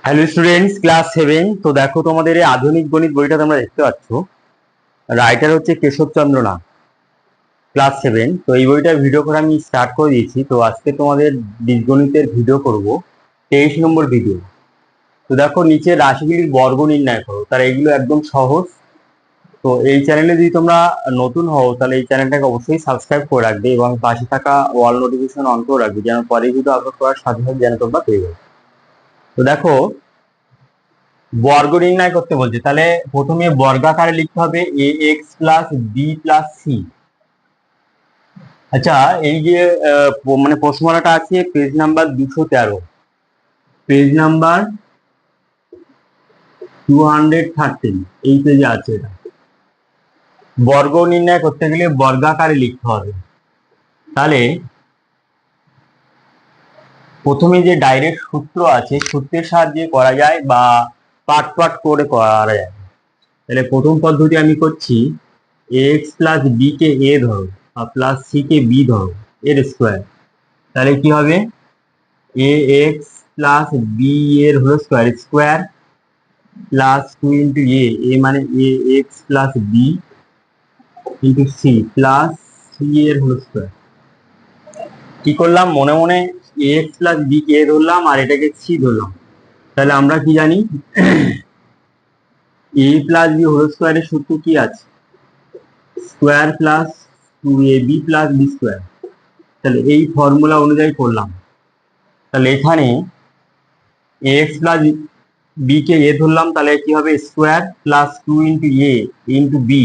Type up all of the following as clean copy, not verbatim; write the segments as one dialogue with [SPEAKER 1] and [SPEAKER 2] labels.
[SPEAKER 1] Hello students, class 7। তো দেখো, তোমাদের এই আধুনিক গণিত বইটা তোমরা দেখতে পাচ্ছ। রাইটার হচ্ছে কেশবচন্দ্র নাথ। ক্লাস 7। তো এই বইটার ভিডিও করে আমি স্টার্ট করে দিয়েছি। তো আজকে তোমাদের বীজগণিতের ভিডিও করব, 23 নম্বর ভিডিও। তো দেখো, নিচে রাশিগুলির বর্গ নির্ণয় করো। তার এগুলো একদম সহজ। তো এই চ্যানেলে যদি তোমরা নতুন হও, তাহলে এই চ্যানেলটাকে অবশ্যই সাবস্ক্রাইব করে রাখবে এবং পাশে থাকা অল নোটিফিকেশন অন করে রাখবে, যেন পরে ভিডিও আপলোড করার সাথে সাথে যেন তোমরা পেয়ে যাবে। তো দেখো, বর্গ নির্ণয় করতে বলছে, তাহলে প্রথমে বর্গাকারে লিখতে হবে a x plus B plus c. আচ্ছা, এই যে মানে প্রশ্নমালাটা আছে পেজ নাম্বার 213, পেজ নাম্বার 213, এই পেজে আছে এটা। বর্গ নির্ণয় করতে গেলে বর্গাকারে লিখতে হবে। তাহলে প্রথমে যে ডাইরেক্ট সূত্র আছে, সূত্রের সাহায্যে করা যায় বা পার্ট পার্ট করে করা যায়। তাহলে প্রথম পদ্ধতি আমি করছি, এক্স প্লাস বি কে এ ধরো আর প্লাস সি কে বি ধরো, এর স্কোয়ার। তাহলে কি হবে, এ এক্স প্লাস বি এর whole square square plus 2 into a মানে a x plus b into c plus C এর হোল স্কোয়ার। কি করলাম, মনে মনে এ এক্স প্লাস বি কে এ ধরলাম আর এটাকে সি ধরলাম। তাহলে আমরা কি জানি, এ প্লাস বি হোল স্কোয়ারের সূত্র কি আছে, square plus 2ab plus B square. তাহলে এই ফর্মুলা অনুযায়ী করলাম। তাহলে এখানে এক্স প্লাস বি কে এ ধরলাম, তাহলে কি হবে, square plus 2 into A into B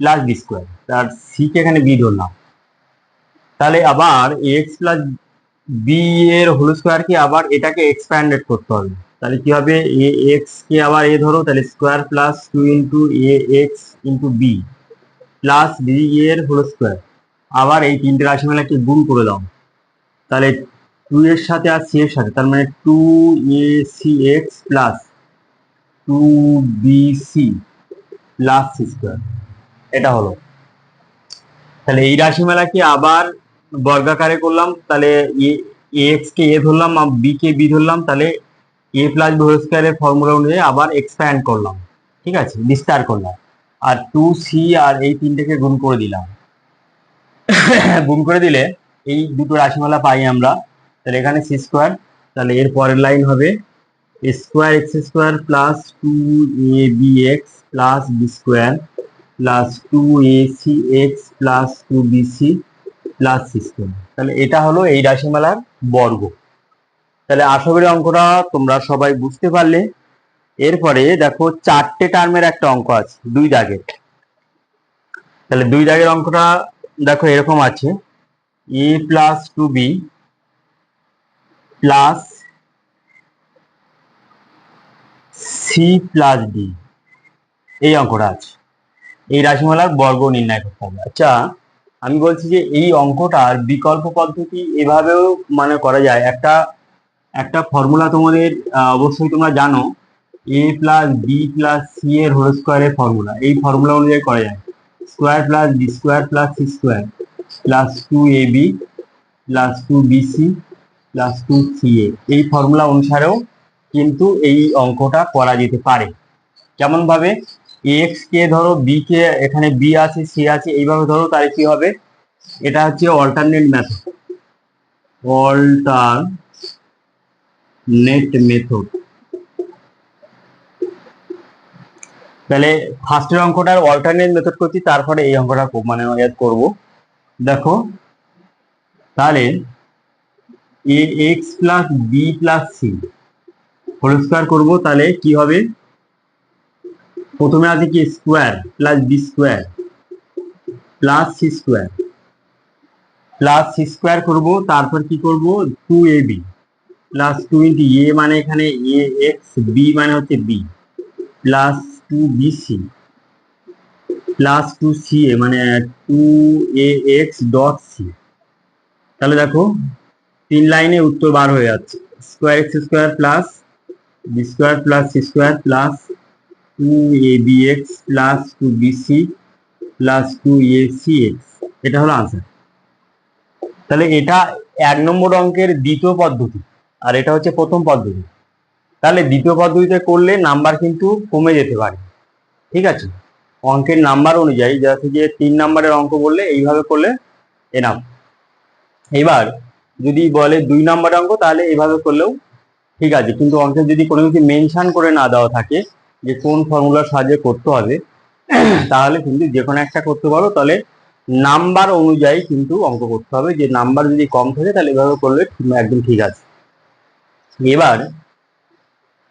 [SPEAKER 1] plus B square. তার সি কে এখানে বি ধরলাম। তাহলে আবার এক্স প্লাস বি এর হোল স্কোয়ার কে আবার এটাকে এক্সপ্যান্ডেড করতে হবে। তাহলে কি হবে, এ এক্স কে আবার এ ধরো, তাহলে square plus 2 into a x into B plus B এর হোল স্কোয়ার। আবার এই তিনটে রাশিমালাকে গুণ করে দাও। তাহলে 2 এর সাথে আর সি এর সাথে, তার মানে 2ac(x) plus 2bc plus C square. এটা হলো। তাহলে এই রাশিমালাকে আবার বর্গাকারে করলাম। তাহলে এক্স কে এ ধরলাম আর বি কে বি ধরলাম। তাহলে এ প্লাস বি হোল স্কোয়ারের ফর্মুলা অনুযায়ী আবার এক্সপ্যান্ড করলাম, ঠিক আছে, বিস্তার করলাম। আর 2c আর এই তিনটেকে গুণ করে দিলাম। গুণ করে দিলে এই দুটো রাশিমালা পাই আমরা। তাহলে এখানে সি স্কোয়ার। তাহলে এর পরের লাইন হবে square x square plus 2ab(x) plus B square plus 2ac(x) plus 2bc plus C square. তাহলে এটা হলো এই রাশিমালার বর্গ। তাহলে আশা করি অঙ্কটা তোমরা সবাই বুঝতে পারলে। এরপরে দেখো, 4টে টার্মের একটা অঙ্ক আছে 2 দাগের। তাহলে 2 দাগের অঙ্কটা দেখো এরকম আছে, a plus 2b plus c plus d, এই অঙ্কটা আছে। এই রাশিমালার বর্গ নির্ণয় করতে হবে। আচ্ছা, আমি বলছি যে এই অঙ্কটার বিকল্প পদ্ধতি এভাবেও মানে করা যায়। একটা একটা ফর্মুলা তোমাদের অবশ্যই তোমরা জানো, A plus B plus C এর হোল স্কোয়ারের ফর্মুলা। এই ফর্মুলা অনুযায়ী করা যায়, square plus B square plus C square plus 2ab plus 2bc plus 2ca। এই ফর্মুলা অনুসারেও কিন্তু এই অঙ্কটা করা যেতে পারে। কেমন ভাবে, এক্স কে ধরো, বি কে এখানে বি আছে সি আছে, এইভাবে ধরো। তাহলে কি হবে, এটা হচ্ছে অল্টারনেট মেথড, অল্টারনেট মেথড। তাহলে ফার্স্টের অঙ্কটার অল্টারনেট মেথড করছি, তারপরে এই অঙ্কটা মানে করব। দেখো, তাহলে a x plus B plus c whole square করবো। তাহলে কি হবে, প্রথমে আছে কি, square plus B square plus C square plus C square করবো। তারপর কি করব, 2ab প্লাস 2 ইন্টু এ মানে এখানে এ এক্স, বি মানে হচ্ছে B plus 2bc plus 2ca মানে 2ax(c). তাহলে দেখো, 3 লাইনে উত্তর বার হয়ে যাচ্ছে, square x square plus B square plus C square plus 2abx plus 2bc plus 2acx। এটা হলো আনসার। তাহলে এটা 1 নম্বর অঙ্কের দ্বিতীয় পদ্ধতি, আর এটা হচ্ছে প্রথম পদ্ধতি। তাহলে দ্বিতীয় পদ্ধতিতে করলে নাম্বার কিন্তু কমে যেতে পারে, ঠিক আছে। অঙ্কের নাম্বার অনুযায়ী যা থেকে 3 নাম্বারের অঙ্ক বললে এইভাবে করলে এনাফ। এবার যদি বলে 2 নাম্বারের অঙ্ক তাহলে এইভাবে করলেও ঠিক আছে, কিন্তু অঙ্কে যদি কোনো কিছু মেনশন করে না দেওয়া থাকে যে কোন ফর্মুলার সাহায্যে করতে হবে, তাহলে কিন্তু যে কোনো একটা করতে পারো। তাহলে নাম্বার অনুযায়ী কিন্তু অঙ্ক করতে হবে, যে নাম্বার যদি কম থাকে তাহলে এভাবে করলে একদম ঠিক আছে। এবার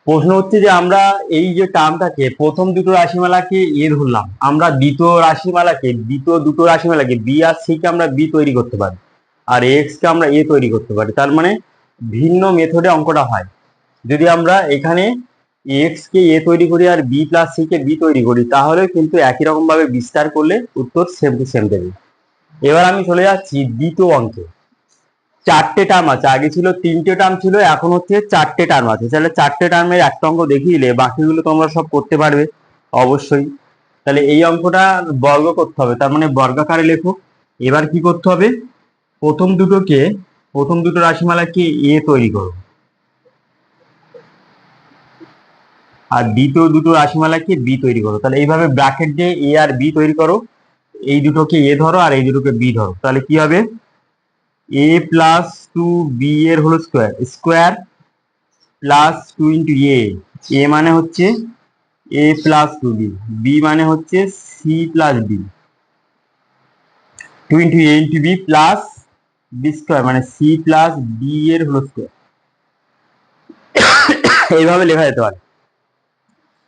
[SPEAKER 1] প্রশ্ন হচ্ছে যে আমরা এই যে টার্মটাকে প্রথম দুটো রাশিমালাকে এ ধরলাম, আমরা দ্বিতীয় দুটো রাশিমালাকে বি আর সি কে আমরা বি তৈরি করতে পারি, আর এক্স কে আমরা এ তৈরি করতে পারি। তার মানে ভিন্ন মেথডে অঙ্কটা হয়। যদি আমরা এখানে এক্স কে এ তৈরি করি আর বি প্লাস সি কে বি তৈরি করি, তাহলে কিন্তু একই রকম ভাবে বিস্তার করলে উত্তর সেম টু সেম দেবে। এবার আমি চলে যাচ্ছি দ্বিতীয় অঙ্কে। 4টে টার্ম আছে, আগে ছিল 3টে টার্ম ছিল, এখন হচ্ছে 4টে টার্ম আছে। তাহলে 4টে টার্মের একটা অঙ্ক দেখিয়ে দিলে বাকিগুলো তোমরা সব করতে পারবে অবশ্যই। তাহলে এই অঙ্কটা বর্গ করতে হবে, তার মানে বর্গাকারে লেখো। এবার কি করতে হবে, প্রথম দুটো রাশিমালাকে এ তৈরি করো, আর দ্বিতীয় দুটো রাশিমালাকে বি তৈরি করো। তাহলে এইভাবে ব্র্যাকেট দিয়ে এ আর বি তৈরি করো, এই দুটোকে এ ধরো আর এই দুটোকে বি ধরো। তাহলে কি হবে, এ প্লাস টু বি এর হলো স্কোয়ার প্লাস 2 ইন্টু এ মানে হচ্ছে এ প্লাস টু বি মানে হচ্ছে C plus B, 2 into A into B plus B square মানে সি প্লাস বি এর হলো স্কোয়ার। এইভাবে লেখা যেতে পারে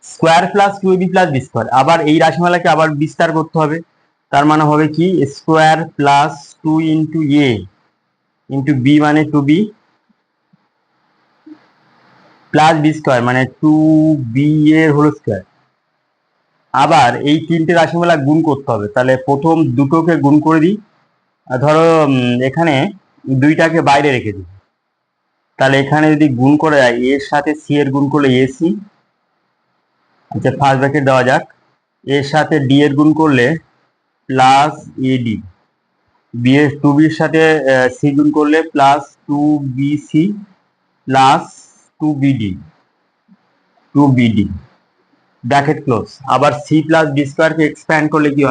[SPEAKER 1] square plus 2ab plus B square. আবার এই রাশিমালাকে আবার বিস্তার করতে হবে, তার মানে হবে কি square plus 2 into A into B মানে 2b প্লাস বি স্কোয়ার মানে 2b এর হোল স্কোয়ার। আবার এই 3টে রাশিমালা গুণ করতে হবে, তাহলে প্রথম দুটোকে গুণ করে দিই। ধরো এখানে 2টাকে বাইরে রেখে দিই, তাহলে এখানে যদি গুণ করে যায় এর সাথে সি এর গুণ করলে এসি, আচ্ছা ফার্স্ট ব্র্যাকেট দেওয়া যাক, এর সাথে ডি এর গুণ করলে প্লাস এডি, বি এর 2b-র সাথে সি গুণ করলে plus 2bc plus 2bd bracket close. আবার সি প্লাস বি স্কোয়ারকে এক্সপ্যান্ড করলে কি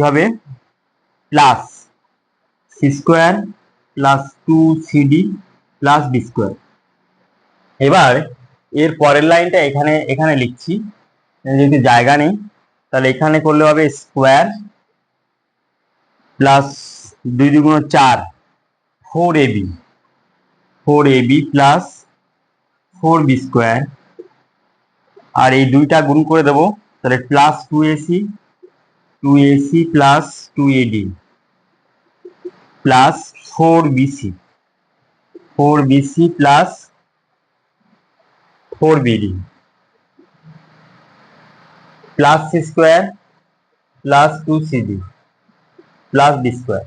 [SPEAKER 1] হবে plus C square plus 2cd plus B square. এবার এর পরের লাইনটা এখানে লিখছি, যদি জায়গা নেই তাহলে এখানে করলে হবে স্কোয়ার প্লাস 2 দুগুণ 4 4ab প্লাস 4b স্কোয়ার, আর এই দুইটা গুণ করে দেবো, তাহলে plus 2ac plus 2ad plus 4bc plus 4bd plus C square plus 2cd plus B square.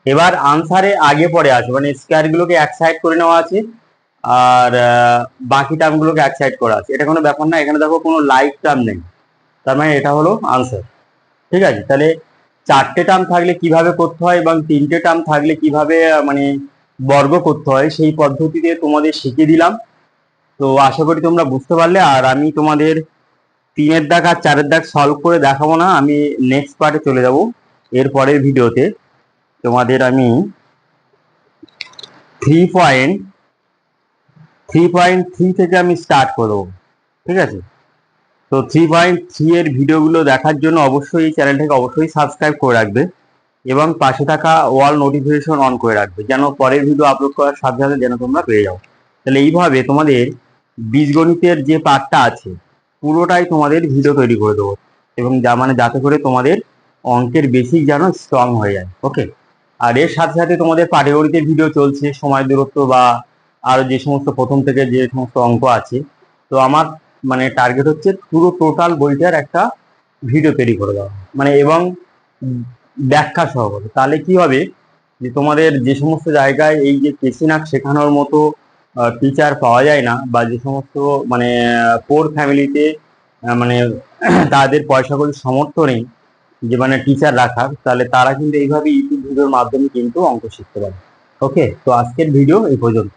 [SPEAKER 1] এবার আনসারে আগে পরে আসবে, মানে স্কোয়ার গুলোকে এক সাইড করে নেওয়া আছে আর বাকি টার্ম গুলোকে এক সাইড করা আছে, এটা কোনো ব্যাপার না। এখানে দেখো কোনো লাইক টার্ম নেই, তার মানে এটা হলো আনসার, ঠিক আছে। তাহলে 4টে টার্ম থাকলে কিভাবে করতে হয় এবং 3টে টার্ম থাকলে কিভাবে মানে বর্গ করতে হয় সেই পদ্ধতিতে তোমাদের শিখিয়ে দিলাম। তো আশা করি তোমরা বুঝতে পারলে। আর আমি তোমাদের 3-এর দাগ আর 4-এর দাগ সলভ করে দেখাবো না, আমি নেক্সট পার্টে চলে যাব। এর পরের ভিডিওতে তোমাদের আমি 3.3 থেকে আমি স্টার্ট করবো, ঠিক আছে। তো 3.3 এর ভিডিওগুলো দেখার জন্য অবশ্যই এই চ্যানেলটাকে অবশ্যই সাবস্ক্রাইব করে রাখবে এবং পাশে থাকা অল নোটিফিকেশন অন করে রাখবে, যেন পরের ভিডিও আপলোড করার সাথে সাথে যেন তোমরা পেয়ে যাও। তাহলে এইভাবে তোমাদের বীজগণিতের যে পার্টটা আছে পুরোটাই তোমাদের ভিডিও তৈরি করে দেবো, এবং যাতে করে তোমাদের অঙ্কের বেসিক যেন স্ট্রং হয়ে যায়। ওকে, আর এর সাথে সাথে তোমাদের পাটিগণিতের ভিডিও চলছে, সময় দূরত্ব বা আরো যে সমস্ত প্রথম থেকে যে সমস্ত অঙ্ক আছে। তো আমার মানে টার্গেট হচ্ছে পুরো টোটাল বইটার একটা ভিডিও তৈরি করে দেওয়া, মানে এবং ব্যাখ্যা সহকারে। তাহলে কি হবে যে তোমাদের যে সমস্ত জায়গায় এই যে কেসিনাক শেখানোর মতো টিচার পাওয়া যায় না, বা যে সমস্ত মানে পোর ফ্যামিলিতে মানে তাদের পয়সা করে সামর্থ্য নেই যে মানে টিচার রাখার, তাহলে তারা কিন্তু এইভাবে ইউটিউব ভিডিওর মাধ্যমে কিন্তু অঙ্ক শিখতে পারে। ওকে, তো আজকের ভিডিও এই পর্যন্ত।